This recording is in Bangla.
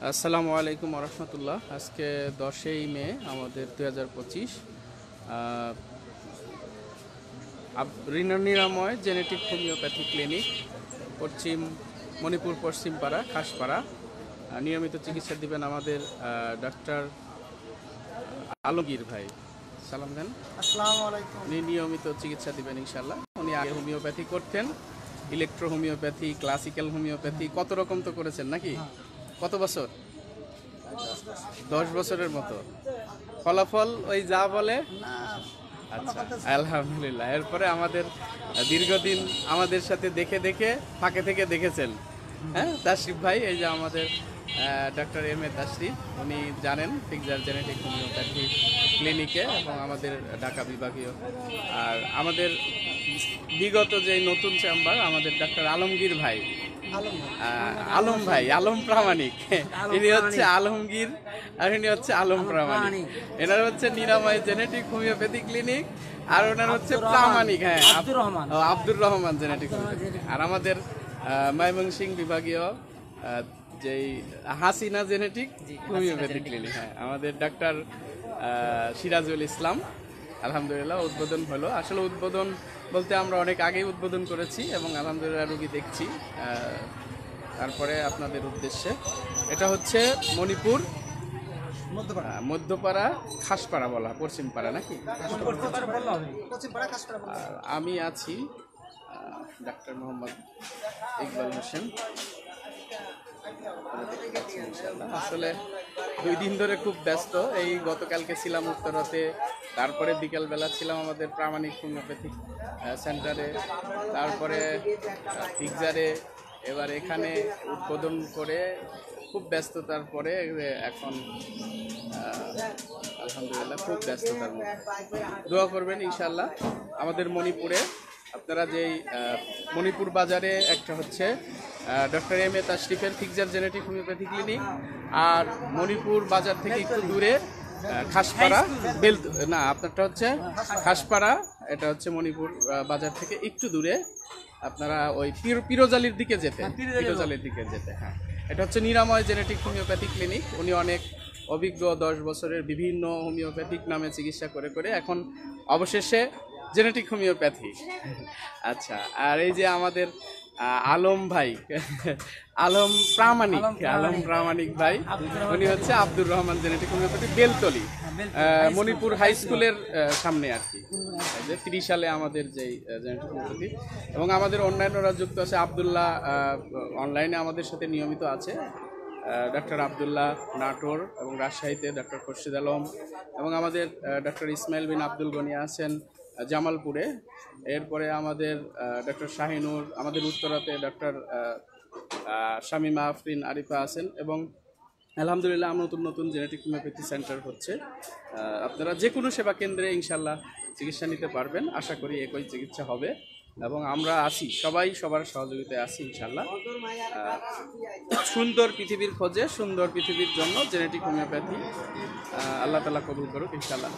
আসসালামু আলাইকুম রহমতুল্লাহ। আজকে 10ই মে আমাদের 2025 নিরাময় জেনেটিক হোমিওপ্যাথি ক্লিনিক, মণিপুর পশ্চিমপাড়া খাসপাড়া। নিয়মিত চিকিৎসা দিবেন আমাদের ডাক্তার আলমগীর ভাই। সালাম দেন। আসসালামু আলাইকুম। উনি নিয়মিত চিকিৎসা দিবেন ইনশাল্লাহ। উনি আগে হোমিওপ্যাথি করতেন, ইলেকট্রো হোমিওপ্যাথি, ক্লাসিক্যাল হোমিওপ্যাথি, কত রকম তো করেছেন নাকি? কত বছর? 10 বছরের মতো। ফলাফল ওই যা বলে। আচ্ছা, আলহামদুলিল্লাহ। এরপরে আমাদের দীর্ঘদিন আমাদের সাথে দেখে দেখে ফাঁকে থেকে দেখেছেন, হ্যাঁ, তাশরিফ ভাই। এই যে আমাদের ডক্টর এম.এ. তাশরিফ, উনি জানেন ফিক্সার জেনেটিক হোমিওপ্যাথি ক্লিনিকে এবং আমাদের ঢাকা বিভাগীয়। আর আমাদের বিগত যে নতুন চেম্বার আমাদের ডক্টর আলমগীর ভাই, আলম ভাই, আলম প্রামাণিক, ইনি হচ্ছে আলমগীর আর ইনি হচ্ছে আলম প্রামাণিক। এনার হচ্ছে নিরাময় জেনেটিক হোমিওপ্যাথি ক্লিনিক আর ওনার হচ্ছে প্রামাণিক, হ্যাঁ, আব্দুর রহমান জেনেটিক হোমিওপ্যাথি। আর আমাদের ময়মনসিংহ বিভাগীয় যেই হাসিনা জেনেটিক হোমিওপ্যাথি ক্লিনিক, হ্যাঁ, আমাদের ডাক্তার সিরাজুল ইসলাম। আলহামদুলিল্লাহ উদ্বোধন হলো। আসলে উদ্বোধন বলতে আমরা অনেক আগেই উদ্বোধন করেছি এবং আলহামদুলিল্লাহ রোগী দেখছি। তারপরে আপনাদের উদ্দেশ্যে, এটা হচ্ছে মণিপুর মধ্যপাড়া খাসপাড়া বলা, পশ্চিমপাড়া নাকি? আমি আছি ডাক্তার মোহাম্মদ ইকবাল হোসেন। আসলে 2 দিন ধরে খুব ব্যস্ত। এই গতকালকে ছিলাম উত্তরাতে, তারপরে বিকেলবেলা ছিলাম আমাদের প্রামাণিক হোমিওপ্যাথিক সেন্টারে, তারপরে ফিক্সারে, এবার এখানে উদ্বোধন করে খুব ব্যস্ততার পরে এখন আলহামদুলিল্লাহ খুব ব্যস্ততার মধ্যে। দোয়া করবেন ইনশাল্লাহ। আমাদের মণিপুরে আপনারা যেই মণিপুর বাজারে একটা হচ্ছে ডক্টর এম.এ. তাশরিফের ফিক্সার জেনেটিক হোমিওপ্যাথি ক্লিনিক, আর মণিপুর বাজার থেকে একটু দূরে খাসপাড়া না, আপনারটা হচ্ছে খাসপাড়া, এটা হচ্ছে মণিপুর বাজার থেকে একটু দূরে। আপনারা ওই পিরোজালির দিকে যেতে, হ্যাঁ, এটা হচ্ছে নিরাময় জেনেটিক হোমিওপ্যাথি ক্লিনিক। উনি অনেক অভিজ্ঞ, 10 বছরের বিভিন্ন হোমিওপ্যাথিক নামে চিকিৎসা করে করে এখন অবশেষে জেনেটিক হোমিওপ্যাথি। আচ্ছা, আর এই যে আমাদের আলম ভাই, আলম প্রামাণিক ভাই, উনি হচ্ছে Abdur Rahman genetic homeopathy, Beltali, Manipur high স্কুলের সামনে আর কি। 30 সালে আমাদের যেই জেনেটিক হোমিওপ্যাথি, এবং আমাদের অন্যান্যরা যুক্ত আছে। আবদুল্লাহ অনলাইনে আমাদের সাথে নিয়মিত আছে, ডক্টর আবদুল্লাহ নাটোর, এবং রাজশাহীতে ডক্টর খোরশেদ আলম, এবং আমাদের ডক্টর ইসমাইল বিন আব্দুল গনি আছেন জামালপুরে। এরপরে আমাদের ডক্টর শাহিনুর, আমাদের উত্তরাতে ডক্টর শামিমা আফরিন আরিফা আছেন, এবং আলহামদুলিল্লাহ নতুন নতুন জেনেটিক হোমিওপ্যাথি সেন্টার হচ্ছে। আপনারা যে কোনো সেবা কেন্দ্রে ইনশাল্লাহ চিকিৎসা নিতে পারবেন। আশা করি একই চিকিৎসা হবে, এবং আমরা আছি, সবাই সবার সহযোগিতায় আছি ইনশাল্লাহ। সুন্দর পৃথিবীর খোঁজে, সুন্দর পৃথিবীর জন্য জেনেটিক হোমিওপ্যাথি। আল্লাহ তাআলা কবুল করুক ইনশাল্লাহ।